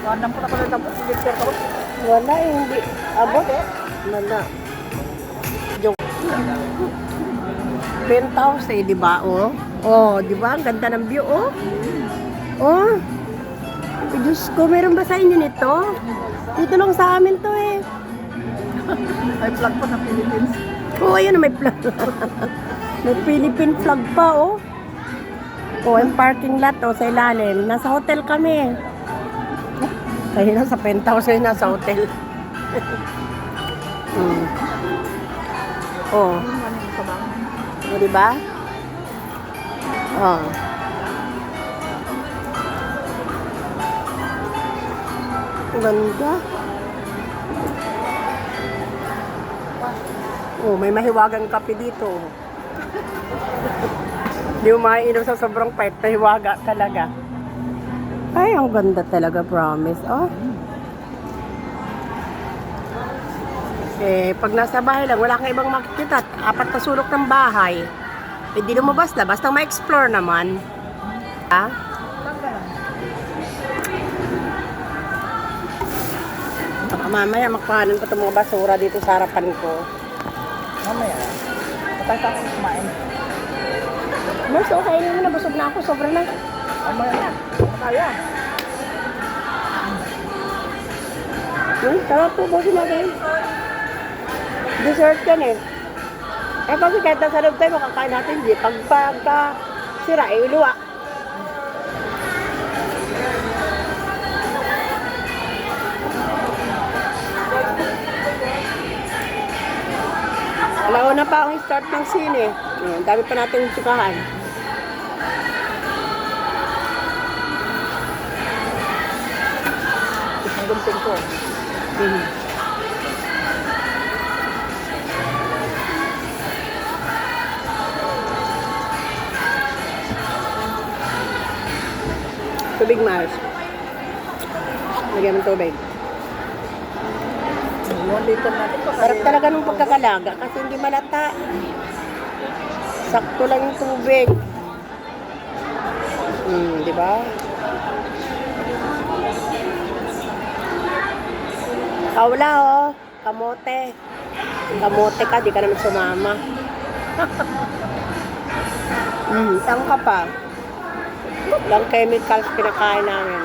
Wala po na pala tapos signature ko. Wala eh, hindi. Abot? Wala. Joke. Penthouse eh, di ba? Oh, oh, di ba? Ang ganda ng view, oh. Oh. Ay, Diyos ko, meron ba sa inyo nito? Dito lang sa amin to eh. May flag po ng Philippines. Oh, ayun, may flag. May Philippine flag pa, oh. Oh, yung parking lot, oh, sa ilalim. Nasa hotel kami. Kaya nasa penthouse, ay nasa hotel. Oh. O, diba? Oh. Ganda. Oh, may mahiwagang kape dito. Hindi mo maiinom sa sobrang pait. Mahiwaga talaga. Ay, ang ganda talaga, promise. Oh. Eh, pag nasa bahay lang, wala kang ibang makikita. 4 na sulok ng bahay. Pwede lumabas na, basta ma-explore naman. Ha? Baka mamaya magpahanan pa itong mga basura dito sa harapan ko. Mamaya. Patay sa akong kumain. Mas okay na na, busog na ako, sobra na. Mamaya na. Kaya. Sarap po, bosin natin. Dessert yan eh. Eh kasi kahit nasa loob tayo, makakain natin. Di. Pagka sira, eh, iluwa. Alauna pa ang start ng sine. Ang dami pa natin sukahan. Ang gunting ko. Tubig, Mars. Lagyan ng tubig. 1 liter natin po. Sarap talaga ng pagkakalaga kasi hindi malata. Sakto lang yung tubig. Di ba? Wala oh. Kamote. Kamote ka, di ka naman sumama. Saan ka pa? Lang chemicals pinakain namin.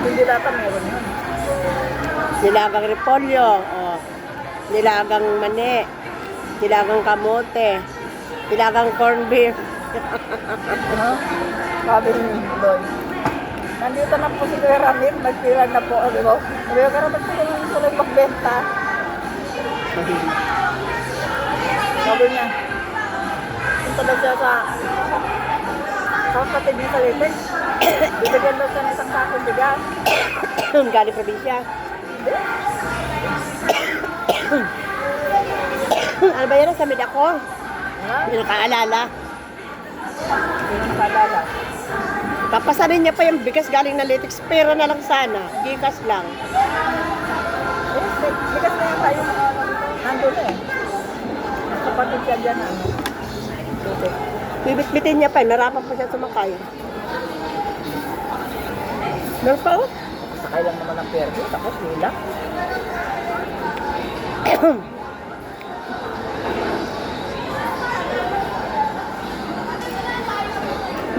Hindi data meron yun. Nilagang repolyo, oh. Nilagang mani, nilagang kamote, nilagang corned beef. Sabi ni Loy. Nandito na po si Kuya Ramir, nagpila na po, di ba? Sabi ko, karaman ko yung tuloy magbenta. Sabi niya, punta daw siya sa kapatid niya sa Litek. Bibigyan daw siya ng isang sakong bigas. Galing probinsya. Ano ba yan? Samid ako. Ha? Hindi nakaalala. Hindi na nakaalala. Papasarin niya pa yung bigas galing na Litex. Pera na lang sana. Gikas lang. Bigas na yung tayo nandun eh. Kapatid siya dyan ano. Litek. Bibit-bitin niya pa. Narapan pa siya sumakay. Meron pa oh. Sakay lang naman ang perdi, tapos nila.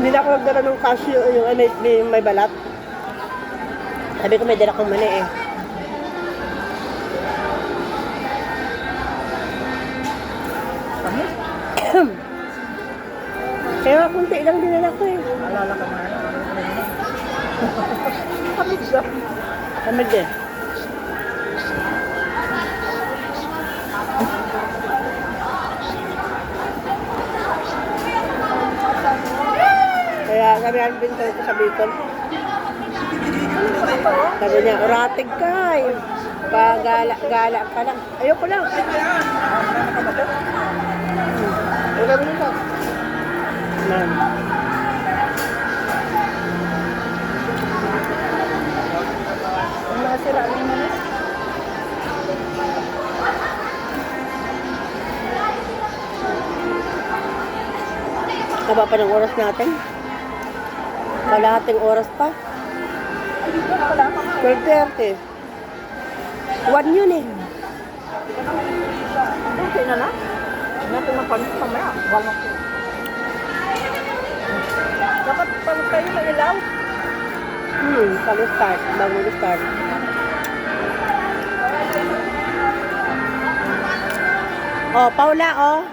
Hindi na ako nagdala ng cashew, yung may balat. Sabi ko may dala kong mani eh. Kami? Kaya kunti lang dinala ko eh. Alala ka nga. Kami siya. Kami din. Kaya sabi ang pinto ko sa Bicol. Sabi niya, oratig ka eh. Pagala ka lang. Ayoko lang. Ayoko lang ito. Ang nasira rin mo na. Haba pa ng oras natin. Kalahating oras pa. Wala pa nga. 12:30. 1 yun eh. Okay na lang. Hindi natin mapanis mamaya. Wala ko. Dapat pag kayo na ilaw. Pag-start. Bago start. Oh, Paula, oh.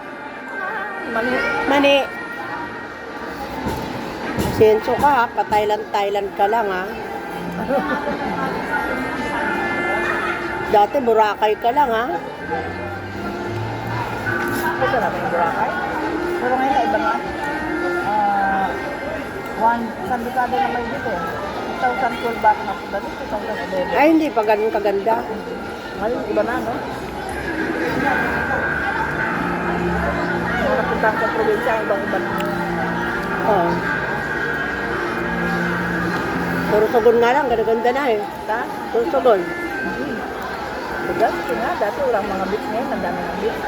Mani. Mani. Senso ka ha. Pa-Thailand ka lang ha. Dati Boracay ka lang ha. Ito na ba yung Boracay? Pero ngayon na iba nga. Isang dekada na may dito. 2012 back na po dito. 2011. Ay, hindi pa ganun kaganda. Ngayon, iba na, no? Kung napunta sa probinsya, ibang-iba na. Oo. Puro Sogon nga lang, ganda na eh. Ta? Puro Sogon. Diba? Kasi nga, dati walang mga beach ngayon. Ang dami ng beach.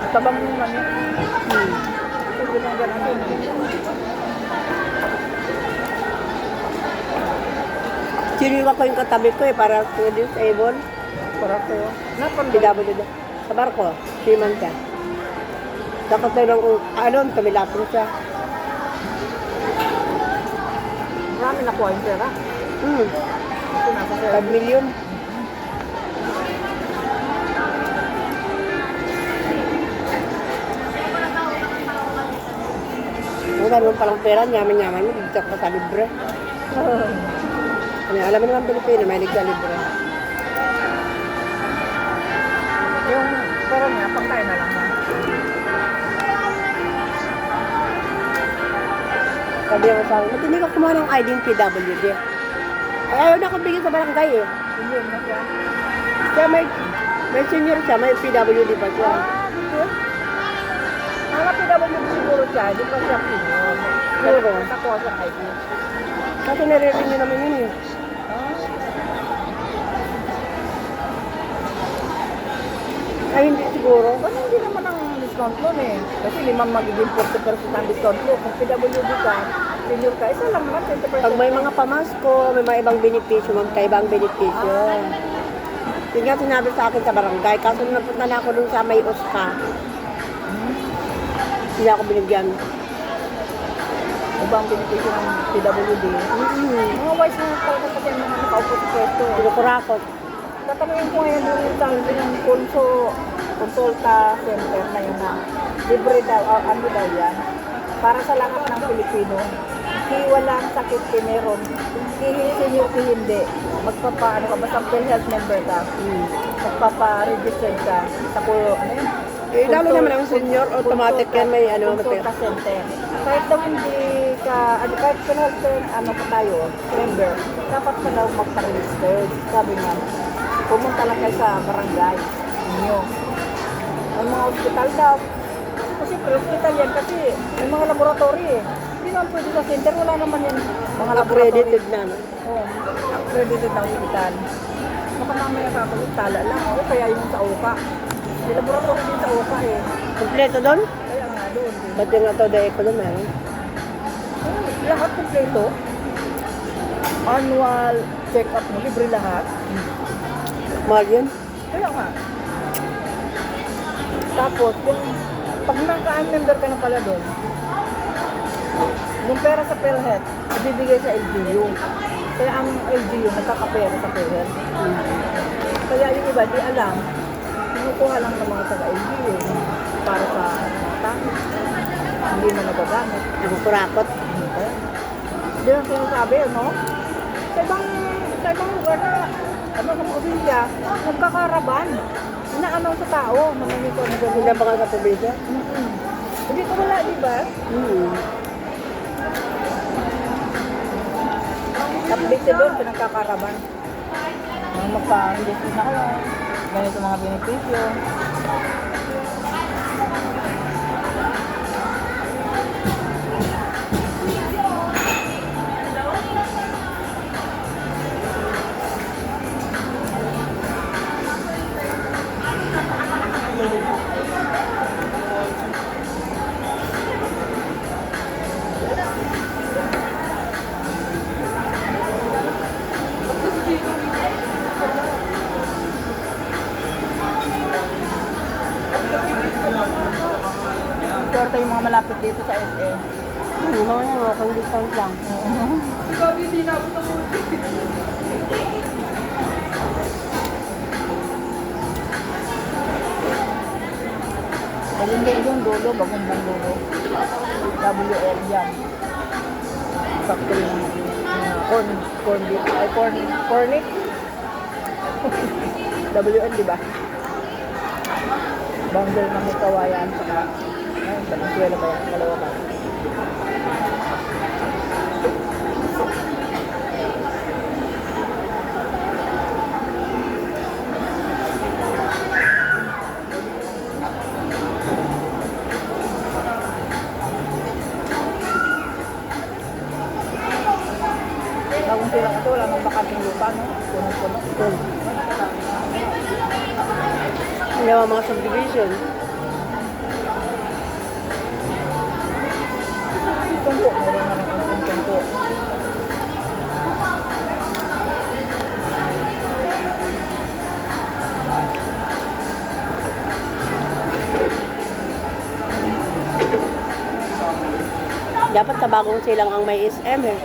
Tabang mo man yun. Sige lang ganun din. Siniwa ko yung katabi ko eh, para pwede sa Avon. Para sa'yo. PWD. Sa barko, siman siya. Dapat na lang, tumilapon siya. Marami nakuha yung pera. Ito nasa 5 million. Kung gano'n palang pera, yaman-yaman mo, dito ka sa libre. Alam mo naman Pilipino, may ligsa libre. Yung pera niya, pangkain na lang. Sabi ako sa akin, ba't hindi ka kumuha ng ID ng PWD? Ay, ayaw na akong bigyan sa barangay eh. Hindi na siya. Kaya may senior siya, may PWD pa siya. Dito? Mga PWD siguro siya, hindi pa siya senior. Siguro. Nakuha siya ID. Kasi nare-renew naman yun eh. Ay, hindi siguro. Kasi hindi naman ang discount loan eh. Kasi limang magiging 40% ang discount loan. Kung PWD ka, senior ka, isa lang naman, 20%. Pag may mga pamasko, may mga ibang benepisyo, magkaibang benepisyo. Yun nga sinabi sa akin sa barangay. Kaso nung napunta na ako dun sa may Osca, hindi ako binigyan. Ibang benepisyo ng PWD. Mga wise na talaga kasi ang mga nakaupo sa pwesto. Pinukurakot. Tatanungin ko ngayon doon sa yung Consulta Center na yun na libre daw, ano daw yan, para sa lahat ng Pilipino. Walang sakit meron, senior hindi. Magpapa, ano ka, basta PhilHealth member ka. Magpapa-register ka sa ano yun? Lalo naman ang senior, automatic yan may ano. Consulta Center. Kahit daw hindi ka, kahit PhilHealth ano pa tayo, member, dapat ka daw magpa-register. Sabi nga, pumunta lang kayo sa barangay ninyo. Ang mga hospital daw. Kasi hospital yan kasi may mga laboratory eh. Hindi naman pwede sa center, wala naman yan. Mga laboratory. Accredited na, no? Oo, accredited na hospital. Baka mamaya kakagutala lang. O kaya yung sa UKA. May laboratory din sa UKA eh. Kompleto doon? Kaya nga doon. Ba't yung ito da economy? Lahat kompleto. Annual check-up mo, libre lahat. Mahal yun? Kaya nga. Tapos, pag naka-member ka na pala doon, yung pera sa PhilHealth, ibibigay sa LGU. Kaya ang LGU nagkakapera sa PhilHealth. Kaya yung iba, di alam, kinukuha lang ng mga taga-LGU para sa tangi. Hindi na nagagamit. Pinukurakot. Hindi lang sinasabi, no? Sa ibang lugar na, ano, sa probinsya, nagkakaraban. Ina-announce sa tao na may nito na gagawin. Hindi ba nga sa probinsya? Hindi ko wala, di ba? Update doon, pinagkakaraban. Magpa-register na kayo. Ganito mga benepisyo. yung mga malapit dito sa SM. Mga yan, walking distance lang. Malindig yung dulo, bagong dulo. WL yan. Factory ng corn beef. Ay, cornic. WL, di ba? Bundle ng may kawayan. Saka, ayun, Valenzuela ba yan? Dalawa ba? Bagong silang ito, wala nang bakanting lupa, no? Puno-puno. Yung mga subdivision. Tungko, meron na rin ang tungko. Dapat sa bagong silang ang may SM eh.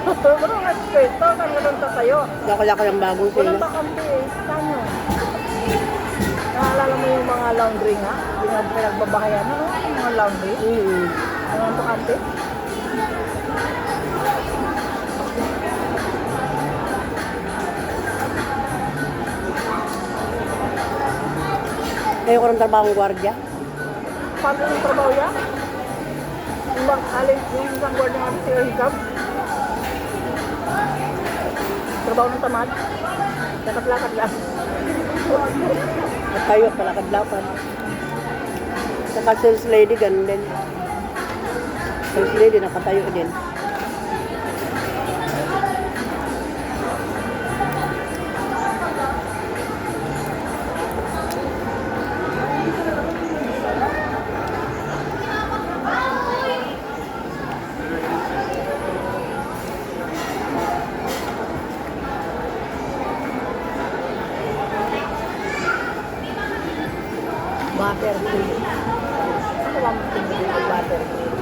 Pero nga, ito, kan walang tatayo. Lako-lako ng bagong Walang silang. bakanti eh. Saan naalala mo yung mga laundry nga? Yung mga pinagbabahayan, ano? Yung mga laundry? Walang bakante? Ngayon ko ng trabaho ng gwardiya. Paano yung trabaho yan? Yung bang alin, yung isang guard ng si Hikab? Trabaho ng tamad? Lakad-lakad lang. At tayo, palakad-lakad. Saka sales lady, ganun din. Sales lady, nakatayo din. Butter cream. Ano ba ang tingin ng butter cream?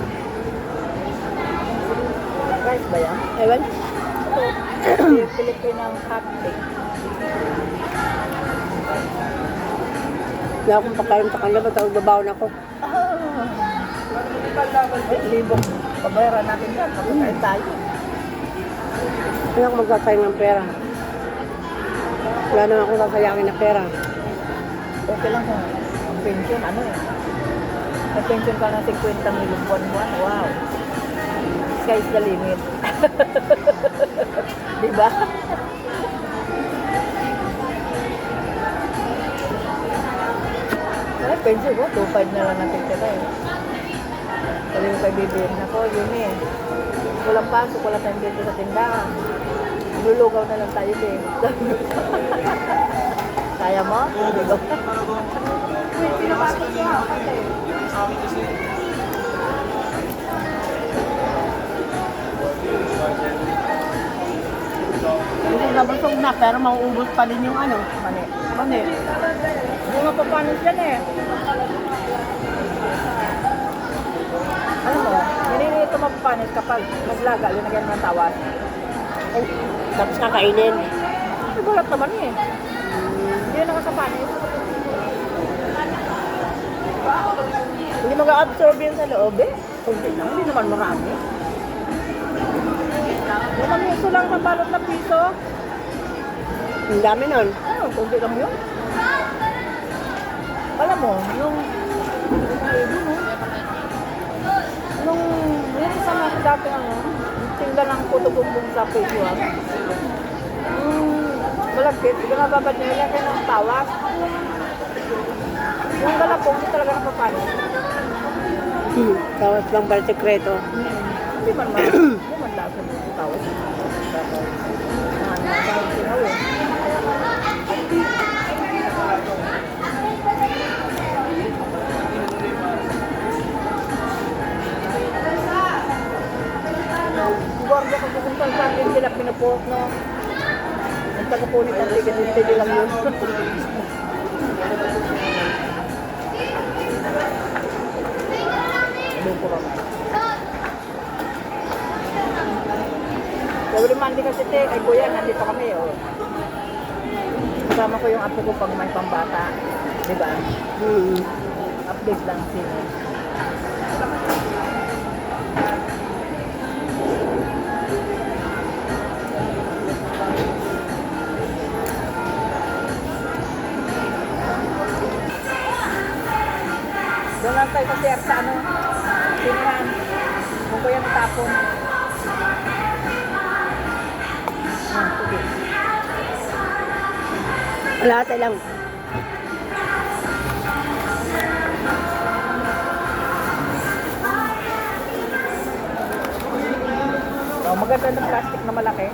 Rice ba yan? Ewan? Ito, yung Filipinang hotcake. Wala akong pakain sa kanila, ba't babaon ako? Ay, libong pabayaran natin yan. Pagkakain tayo. Hindi ako magsasayang ng pera. Wala naman akong sasayangin na pera. Okay lang kung ang pension, ano eh. May pension ka ng 50 million buwan-buwan. Wow. Sky's the limit. Diba? Ay, pension ko, 2.5 na lang natin kita eh. Sabi ko kay Bibi, nako, yun eh. Walang pasok, wala tayong dito sa tindahan. Lulugaw na lang tayo din. Kaya mo? Lulugaw. Pinapasok niya. Hindi nabusog na, pero mauubos pa din yung ano. Mani. Mani. Bunga pa panis yan eh. Ano mo? Nininito mapapanis kapag naglaga, linagyan mo ng tawas. Ay, tapos kakainin. Ay, bulat naman eh. Hindi yun nakasapanis. Hindi mag-absorb yun sa loob eh. Hindi naman marami. Naman ito lang sa balot na piso. Ang dami nun. Ano, kunti lang yun. Alam mo, yung yung isa na dati ano, tingla ng puto bumbong sa Facebook. Malagkit, binababad niya nila kayo ng tawas. Yung galapong, hindi talaga napapanis. Tawas lang para sekreto. Hindi man lasa ng tawas. Parang sinaw eh. Guarda ko kung saan din sila pinupost, no? Ang tagapunit ng ticket, hindi lang yun. Doon po kami. Every Monday kasi ay kuya, nandito kami. Oh. Kasama ko yung apo ko pag may pambata. Diba? Update lang sila. Doon lang tayo kasi sa ano, sinihan. Kung ko yan tapon. Sige. Wala tayo lang. Oh, maganda ng plastic na malaki.